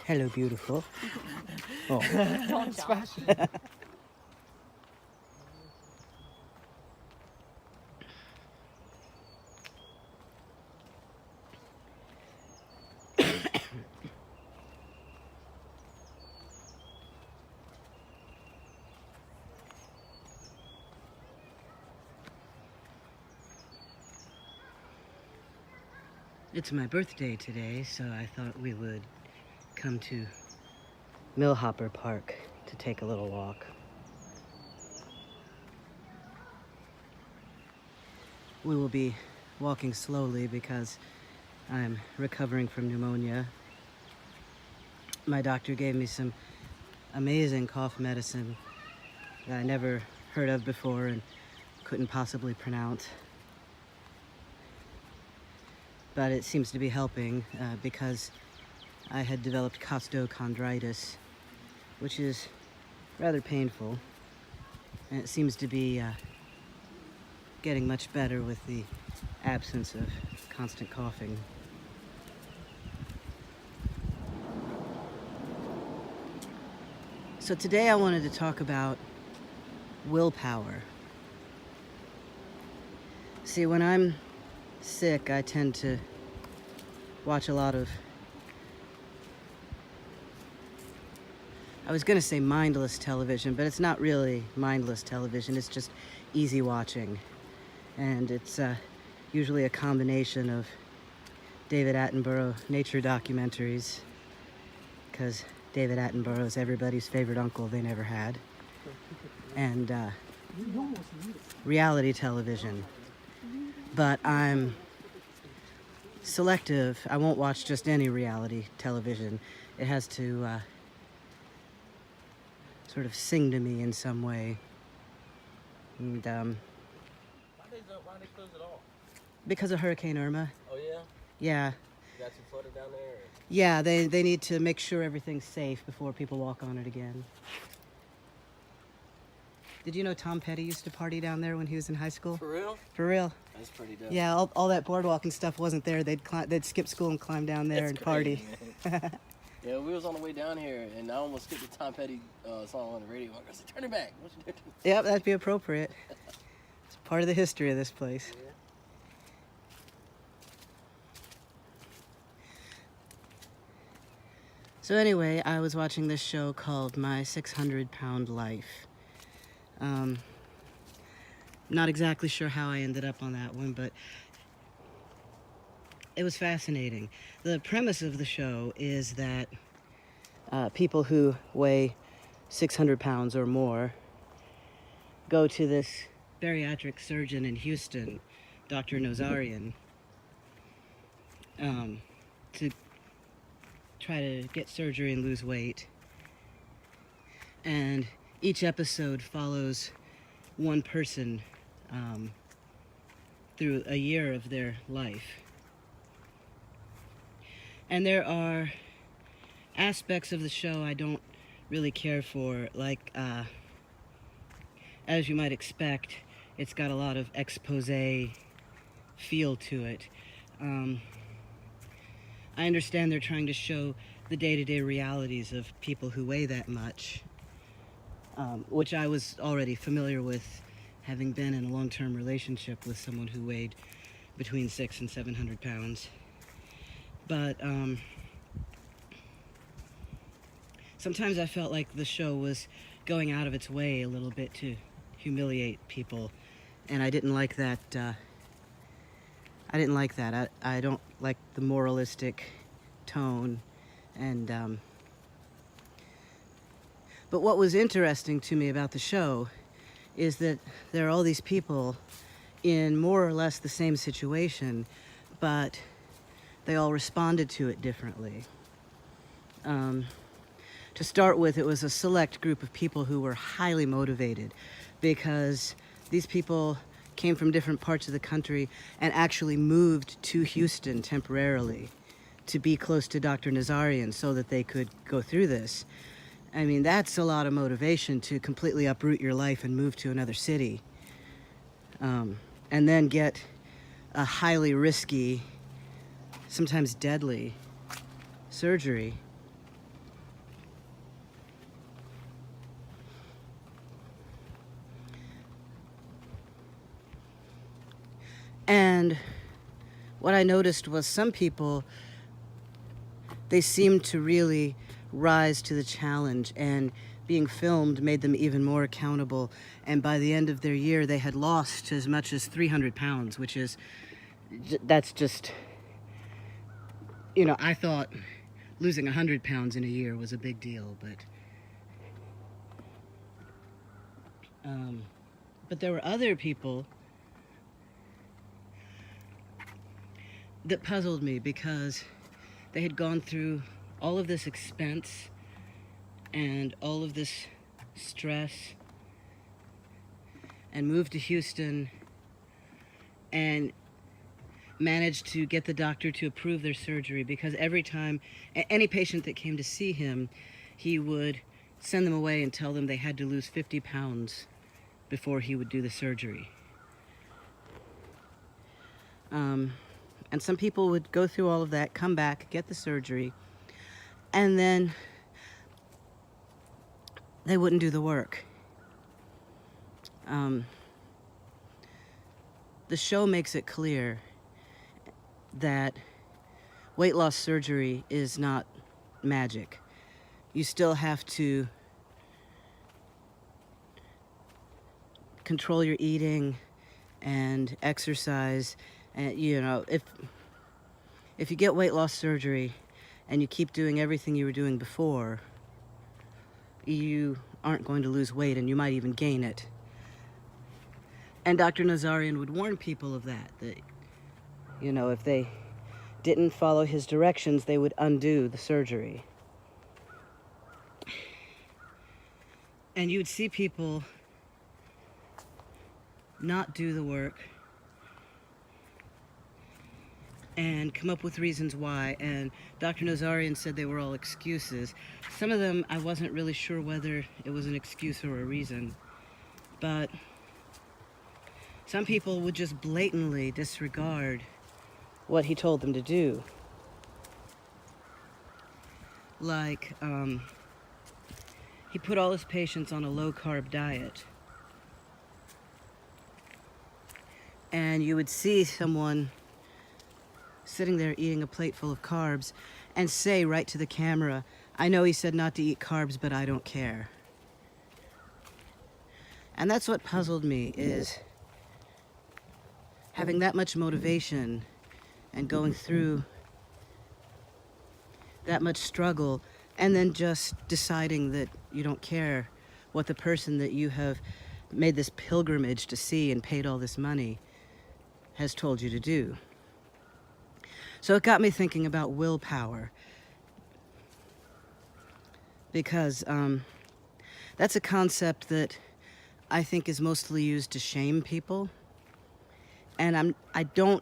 Hello, beautiful. Oh. Don't jump. It's my birthday today, so I thought we would come to Millhopper Park to take a little walk. We will be walking slowly because I'm recovering from pneumonia. My doctor gave me some amazing cough medicine that I never heard of before and couldn't possibly pronounce. But it seems to be helping because I had developed costochondritis, which is rather painful, and it seems to be getting much better with the absence of constant coughing. So today I wanted to talk about willpower. See, when I'm sick, I tend to watch a lot of, I was gonna say mindless television, but it's not really mindless television, it's just easy watching. And it's usually a combination of David Attenborough nature documentaries, because David Attenborough is everybody's favorite uncle they never had, and reality television. But I'm selective. I won't watch just any reality television. It has to sort of sing to me in some way. And Why they close it all? because of Hurricane Irma. Oh yeah? Yeah. You got you flooded down there? Or? Yeah, they need to make sure everything's safe before people walk on it again. Did you know Tom Petty used to party down there when he was in high school? For real? For real. That's pretty dope. Yeah, all that boardwalk and stuff wasn't there. They'd skip school and climb down there and party. Yeah, we was on the way down here, and I almost skipped the Tom Petty song on the radio. I said, "Turn it back." What you doing? Yep, that'd be appropriate. It's part of the history of this place. Yeah. So anyway, I was watching this show called My 600-Pound Life. Not exactly sure how I ended up on that one, but it was fascinating. The premise of the show is that people who weigh 600 pounds or more go to this bariatric surgeon in Houston, Dr. Nazarian, to try to get surgery and lose weight. And each episode follows one person through a year of their life. And there are aspects of the show I don't really care for, like, as you might expect, it's got a lot of expose feel to it. I understand they're trying to show the day-to-day realities of people who weigh that much, which I was already familiar with, having been in a long-term relationship with someone who weighed between 600 and 700 pounds. But sometimes I felt like the show was going out of its way a little bit to humiliate people, and I didn't like that. I don't like the moralistic tone, and but what was interesting to me about the show is that there are all these people in more or less the same situation, but they all responded to it differently. To start with, it was a select group of people who were highly motivated because these people came from different parts of the country and actually moved to Houston temporarily to be close to Dr. Nazarian so that they could go through this. I mean, that's a lot of motivation to completely uproot your life and move to another city. And then get a highly risky, sometimes deadly surgery. And what I noticed was some people, they seemed to really rise to the challenge, and being filmed made them even more accountable. And by the end of their year, they had lost as much as 300 pounds, which is, that's just, you know, I thought losing 100 pounds in a year was a big deal, but there were other people that puzzled me because they had gone through all of this expense and all of this stress and moved to Houston and managed to get the doctor to approve their surgery, because every time any patient that came to see him, he would send them away and tell them they had to lose 50 pounds before he would do the surgery. And some people would go through all of that, come back, get the surgery, and then they wouldn't do the work. The show makes it clear that weight loss surgery is not magic. You still have to control your eating and exercise. And, you know, if you get weight loss surgery and you keep doing everything you were doing before, you aren't going to lose weight, and you might even gain it. And Dr. Nazarian would warn people of that, you know, if they didn't follow his directions, they would undo the surgery. And you would see people not do the work and come up with reasons why, and Dr. Nazarian said they were all excuses. Some of them, I wasn't really sure whether it was an excuse or a reason, but some people would just blatantly disregard what he told them to do. Like, he put all his patients on a low-carb diet, and you would see someone sitting there eating a plate full of carbs and say right to the camera, "I know he said not to eat carbs, but I don't care." And that's what puzzled me, is having that much motivation and going through that much struggle, and then just deciding that you don't care what the person that you have made this pilgrimage to see and paid all this money has told you to do. So it got me thinking about willpower, because that's a concept that I think is mostly used to shame people, and I don't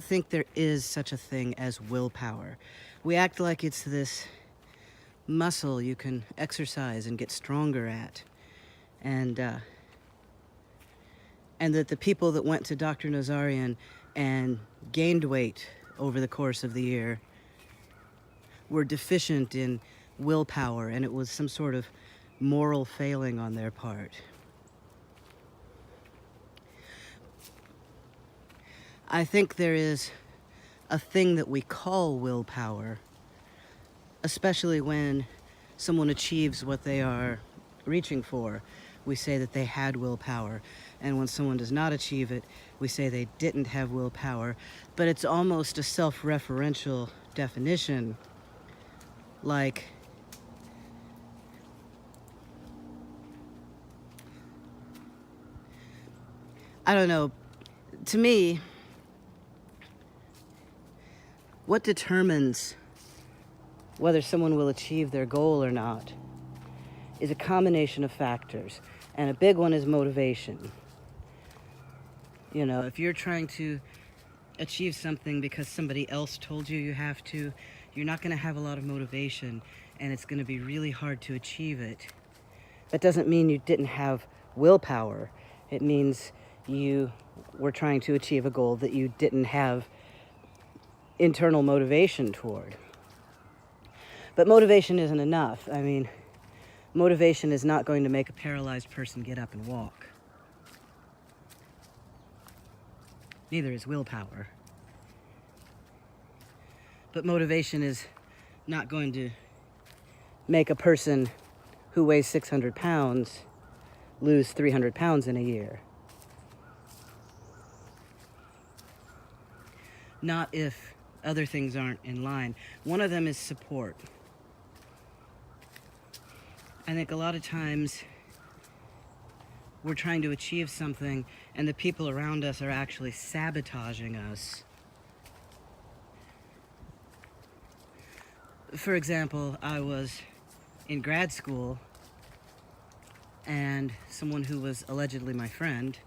think there is such a thing as willpower. We act like it's this muscle you can exercise and get stronger at, and that the people that went to Dr. Nazarian and gained weight over the course of the year were deficient in willpower, and it was some sort of moral failing on their part. I think there is a thing that we call willpower, especially when someone achieves what they are reaching for. We say that they had willpower, and when someone does not achieve it, we say they didn't have willpower. But it's almost a self-referential definition, like I don't know, to me, what determines whether someone will achieve their goal or not is a combination of factors, and a big one is motivation. You know, if you're trying to achieve something because somebody else told you you have to, you're not going to have a lot of motivation, and it's going to be really hard to achieve it. That doesn't mean you didn't have willpower. It means you were trying to achieve a goal that you didn't have internal motivation toward. But motivation isn't enough. I mean, motivation is not going to make a paralyzed person get up and walk. Neither is willpower. But motivation is not going to make a person who weighs 600 pounds lose 300 pounds in a year. Not if other things aren't in line. One of them is support. I think a lot of times we're trying to achieve something and the people around us are actually sabotaging us. For example, I was in grad school and someone who was allegedly my friend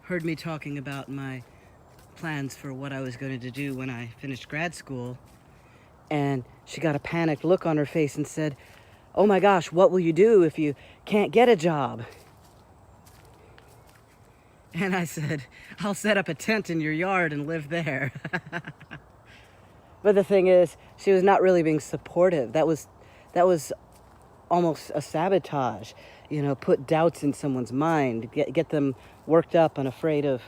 heard me talking about my plans for what I was going to do when I finished grad school, and she got a panicked look on her face and said, "Oh my gosh, what will you do if you can't get a job?" And I said, "I'll set up a tent in your yard and live there." But the thing is, she was not really being supportive. That was almost a sabotage. You know, put doubts in someone's mind, get them worked up and afraid of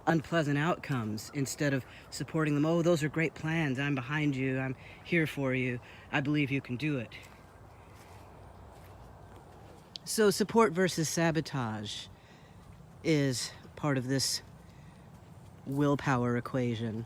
unpleasant outcomes instead of supporting them. "Oh, those are great plans. I'm behind you. I'm here for you. I believe you can do it." So support versus sabotage is part of this willpower equation.